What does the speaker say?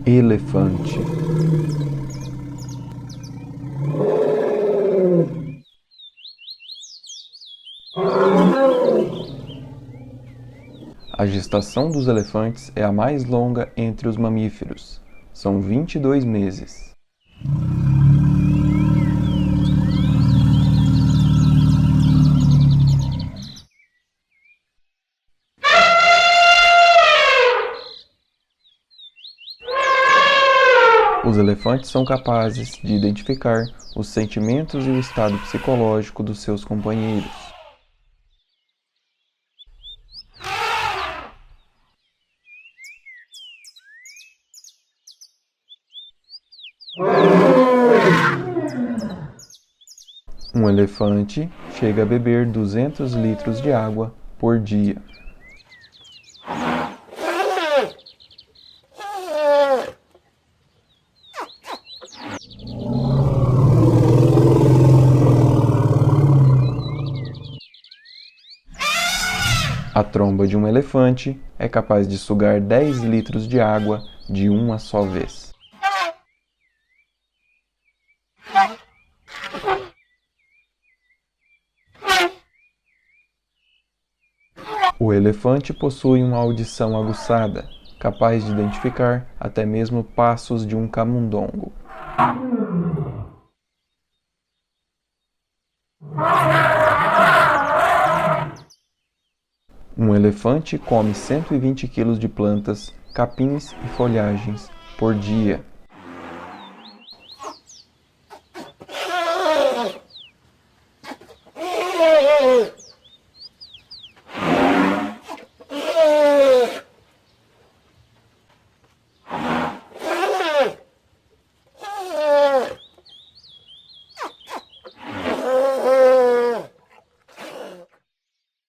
elefante, a gestação dos elefantes é a mais longa entre os mamíferos. São 22 meses. Os elefantes são capazes de identificar os sentimentos e o estado psicológico dos seus companheiros. Um elefante chega a beber 200 litros de água por dia. A tromba de um elefante é capaz de sugar 10 litros de água de uma só vez. O elefante possui uma audição aguçada, capaz de identificar até mesmo passos de um camundongo. Um elefante come 120 quilos de plantas, capins e folhagens por dia.